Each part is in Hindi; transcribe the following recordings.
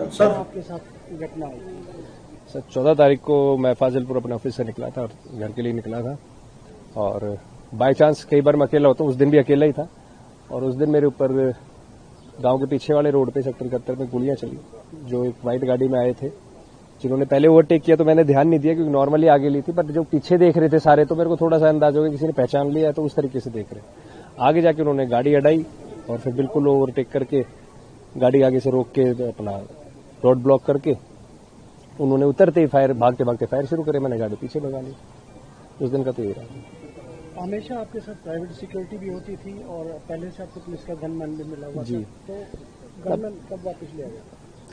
सर आपके साथ घटना हुई? सर 14 तारीख को मैं फाजिलपुर अपने ऑफिस से निकला था और घर के लिए निकला था, और बाय चांस कई बार मैं अकेला होता हूँ, उस दिन भी अकेला ही था। और उस दिन मेरे ऊपर गांव के पीछे वाले रोड पे सेक्टर 71 में गोलियां चली। जो एक व्हाइट गाड़ी में आए थे, जिन्होंने पहले ओवरटेक किया तो मैंने ध्यान नहीं दिया क्योंकि नॉर्मली आगे ली थी, बट जो पीछे देख रहे थे सारे तो मेरे को थोड़ा सा अंदाज हो गया किसी ने पहचान लिया है, तो उस तरीके से देख रहे। आगे जाके उन्होंने गाड़ी अड़ाई और फिर बिल्कुल ओवरटेक करके गाड़ी आगे से रोक के अपना रोड ब्लॉक करके उन्होंने उतरते ही फायर, भागते भागते फायर शुरू करे। मैंने गाड़ी पीछे लगा ली। उस दिन का तो ये रहा। हमेशा आपके साथ प्राइवेट सिक्योरिटी भी होती थी और पहले से आपको पुलिस का गनमैन भी मिला हुआ जी। तो गनमैन कब वापस लिया गया?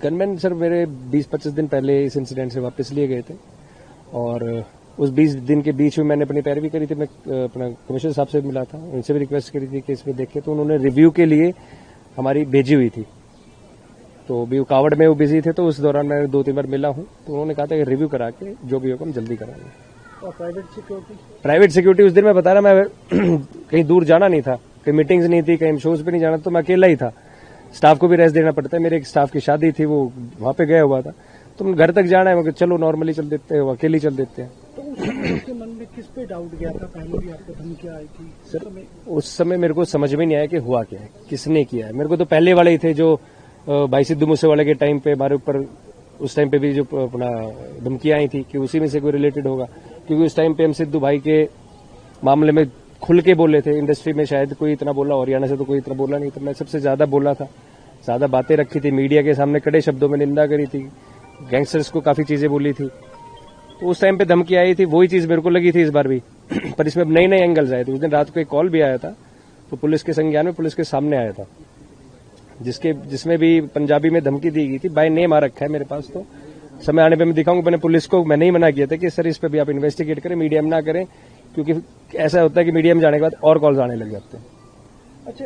गनमैन सर मेरे 20-25 दिन पहले इस इंसिडेंट से वापस लिए गए थे, और उस 20 दिन के बीच में मैंने अपनी पैरवी करी थी। मैं अपना कमिश्नर साहब से मिला था, उनसे भी रिक्वेस्ट करी थी कि इसमें देखे, तो उन्होंने रिव्यू के लिए हमारी भेजी हुई थी। तो भी कावड़ में वो बिजी थे, तो उस दौरान मैं 2-3 बार मिला हूं, तो उन्होंने कहा था कि रिव्यू करा के जो भी होगा हम जल्दी कराएंगे। और प्राइवेट सिक्योरिटी उस दिन मैं बता रहा, मैं कहीं दूर जाना नहीं था, कहीं मीटिंग्स नहीं थी, कहीं शोज पे नहीं जाना, तो मैं अकेला ही था। स्टाफ को भी रेस्ट देना पड़ता है। मेरे एक स्टाफ की शादी थी, वो वहां पे गया हुआ था, तो घर तक जाना है, मगर चलो नॉर्मली चल देते हैं, अकेले चल देते हैं। तो उस समय आपके मन में किस पे डाउट गया था? पहले भी आपको धमकियां आई थी सर? उस समय मेरे को समझ में नहीं आया कि हुआ क्या है, किसने किया है। मेरे को तो पहले वाले ही थे जो भाई सिद्धू मूसेवाले के टाइम पे हमारे ऊपर, उस टाइम पे भी जो अपना धमकियां आई थी कि उसी में से कोई रिलेटेड होगा, क्योंकि उस टाइम पे हम सिद्धू भाई के मामले में खुल के बोले थे। इंडस्ट्री में शायद कोई इतना बोला, हरियाणा से तो कोई इतना बोला नहीं था। मैं सबसे ज्यादा बोला था, ज्यादा बातें रखी थी, मीडिया के सामने कड़े शब्दों में निंदा करी थी, गैंगस्टर्स को काफी चीजें बोली थी। तो उस टाइम पे धमकी आई थी, वही चीज मेरे को लगी थी इस बार भी। पर इसमें अब नए नए एंगल्स आए थे। उस दिन रात को एक कॉल भी आया था, तो पुलिस के संज्ञान में, पुलिस के सामने आया था, जिसमें भी पंजाबी में धमकी दी गई थी। बाय नेम आ रखा है मेरे पास, तो समय आने पे मैं दिखाऊंगा। मैंने पुलिस को मैंने ही मना किया था कि सर इस पे भी आप इन्वेस्टिगेट करें, मीडिया में ना करें, क्योंकि ऐसा होता है कि मीडिया में जाने के बाद और कॉल्स आने लग जाते हैं। अच्छा,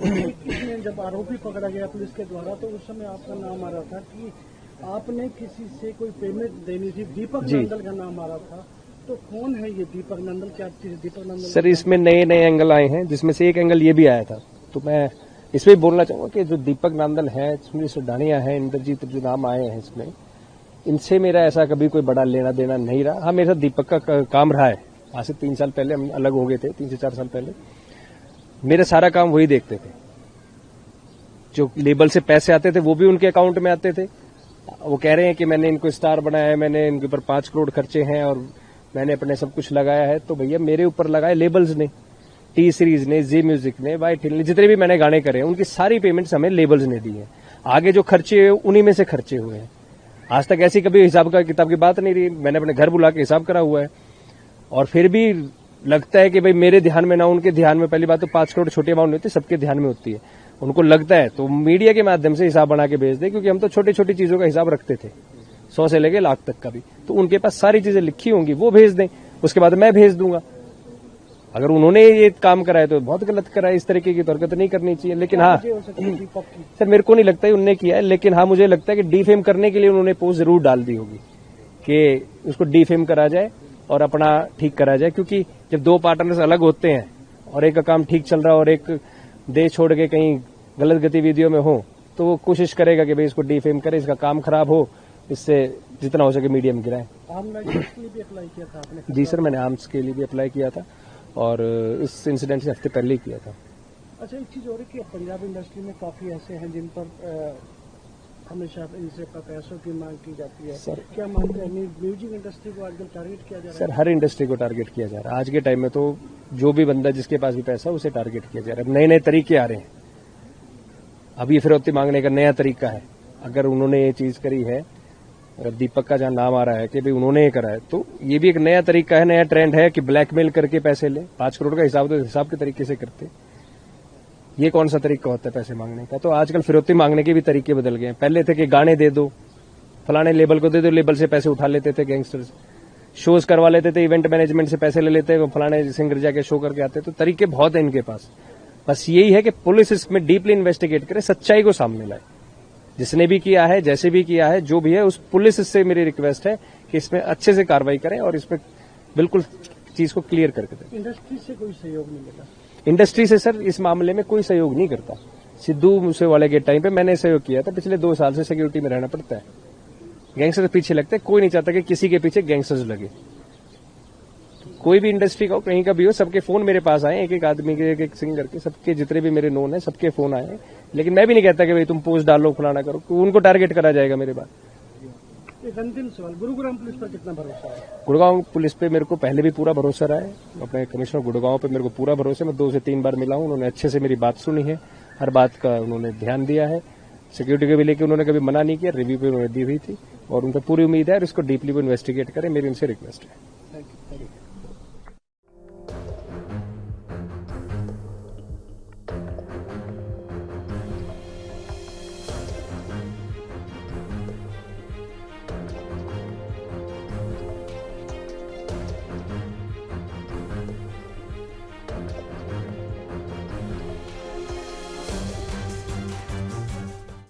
इसमें जब आरोपी पकड़ा गया पुलिस के द्वारा, तो उस समय आपका नाम आ रहा था कि आपने किसी से कोई पेमेंट देनी थी, दीपक नंदल का नाम आ रहा था। तो कौन है ये दीपक नंदल? क्या चीज दीपक नंदल? सर इसमें नए नए एंगल आए हैं, जिसमें से एक एंगल ये भी आया था। तो मैं इसमें भी बोलना चाहूंगा कि जो दीपक नंदल है, सुनील सुडानिया है, इंद्रजीत, जो नाम आए हैं इसमें, इनसे मेरा ऐसा कभी कोई बड़ा लेना देना नहीं रहा। हाँ, मेरे साथ दीपक का काम रहा है। आज से 3 साल पहले हम अलग हो गए थे, 3 से 4 साल पहले। मेरा सारा काम वही देखते थे। जो लेबल से पैसे आते थे वो भी उनके अकाउंट में आते थे। वो कह रहे हैं कि मैंने इनको स्टार बनाया है, मैंने इनके ऊपर 5 करोड़ खर्चे हैं और मैंने अपने सब कुछ लगाया है। तो भैया मेरे ऊपर लगाए लेबल्स ने, टी सीरीज ने, जी म्यूजिक ने, वाइट हिल ने, जितने भी मैंने गाने करे हैं उनकी सारी पेमेंट्स हमें लेबल्स ने दी है। आगे जो खर्चे उन्हीं में से खर्चे हुए हैं। आज तक ऐसी कभी हिसाब का किताब की बात नहीं रही। मैंने अपने घर बुला के हिसाब करा हुआ है, और फिर भी लगता है कि भाई मेरे ध्यान में ना, उनके ध्यान में। पहली बात तो 5 करोड़ छोटी अमाउंट नहीं होती, सबके ध्यान में होती है। उनको लगता है तो मीडिया के माध्यम से हिसाब बना के भेज दे, क्योंकि हम तो छोटी छोटी चीजों का हिसाब रखते थे, 100 से लेके लाख तक का भी। तो उनके पास सारी चीजें लिखी होंगी, वो भेज दें, उसके बाद मैं भेज दूंगा। अगर उन्होंने ये काम करा है तो बहुत गलत करा है। इस तरीके की तो हरकत नहीं करनी चाहिए। लेकिन हाँ सर, मेरे को नहीं लगता है उनने किया है, लेकिन हाँ मुझे लगता है कि डीफेम करने के लिए उन्होंने पोस्ट जरूर डाल दी होगी कि उसको डीफेम करा जाए और अपना ठीक करा जाए। क्योंकि जब 2 पार्टनर्स अलग होते हैं और एक का काम ठीक चल रहा है और एक देश छोड़ के कहीं गलत गतिविधियों में हो, तो वो कोशिश करेगा कि भाई इसको डीफेम करे, इसका काम खराब हो, इससे जितना हो सके मीडिया में गिराए। भी अप्लाई किया था आपने? जी सर, मैंने आर्म्स के लिए भी अप्लाई किया था, और इस इंसिडेंट से हफ्ते पहले ही किया था। अच्छा, एक चीज और है कि पंजाब इंडस्ट्री में काफी ऐसे हैं जिन पर हमेशा इनसे पैसों की मांग की जाती है। सर क्या मानते हैं, म्यूजिक इंडस्ट्री को आजकल टारगेट किया जा रहा है? सर हर इंडस्ट्री को टारगेट किया जा रहा है। आज के टाइम में तो जो भी बंदा जिसके पास भी पैसा उसे टारगेट किया जा रहा है। नए नए तरीके आ रहे हैं। अब ये फिरौती मांगने का नया तरीका है। अगर उन्होंने ये चीज करी है, अगर दीपक का जहां नाम आ रहा है कि भाई उन्होंने ये करा है, तो ये भी एक नया तरीका है, नया ट्रेंड है कि ब्लैकमेल करके पैसे ले। 5 करोड़ का हिसाब तो हिसाब के तरीके से करते। ये कौन सा तरीका होता है पैसे मांगने का? तो आजकल फिरौती मांगने के भी तरीके बदल गए हैं। पहले थे कि गाने दे दो, फलाने लेबल को दे दो, लेबल से पैसे उठा लेते थे गैंगस्टर्स। शोज करवा लेते थे, इवेंट मैनेजमेंट से पैसे ले लेते, फलाने सिंगर जाके शो करके आते। तो तरीके बहुत है इनके पास। बस यही है कि पुलिस इसमें डीपली इन्वेस्टिगेट करे, सच्चाई को सामने लाए। जिसने भी किया है, जैसे भी किया है, जो भी है, उस पुलिस से मेरी रिक्वेस्ट है कि इसमें अच्छे से कार्रवाई करें और इसमें बिल्कुल चीज को क्लियर करके दें। इंडस्ट्री से कोई सहयोग नहीं मिला? इंडस्ट्री से सर इस मामले में कोई सहयोग नहीं करता। सिद्धू मूसेवाले के टाइम पे मैंने सहयोग किया था। पिछले 2 साल से सिक्योरिटी में रहना पड़ता है। गैंगस्टर पीछे लगते हैं, कोई नहीं चाहता कि किसी के पीछे गैंगस्टर्स लगे। कोई भी इंडस्ट्री का हो, कहीं का भी हो, सबके फोन मेरे पास आए, एक एक आदमी के, एक एक सिंगर के, सबके जितने भी मेरे नोन है सबके फोन आए। लेकिन मैं भी नहीं कहता कि भाई तुम पोस्ट डालो, फलाना करो, उनको टारगेट करा जाएगा मेरे बाद। एक अंतिम सवाल, गुरुग्राम पुलिस पर कितना भरोसा है? गुड़गांव पुलिस पे मेरे को पहले भी पूरा भरोसा रहा है। अपने कमिश्नर गुड़गांव पे मेरे को पूरा भरोसा है। मैं 2 से 3 बार मिला हूं, उन्होंने अच्छे से मेरी बात सुनी है, हर बात का उन्होंने ध्यान दिया है। सिक्योरिटी के भी लेके उन्होंने कभी मना नहीं किया, रिव्यू पे उन्होंने दी हुई थी और उन पर पूरी उम्मीद है और इसको डीपली वो इन्वेस्टिगेट करें, मेरी उनसे रिक्वेस्ट है। Thank you.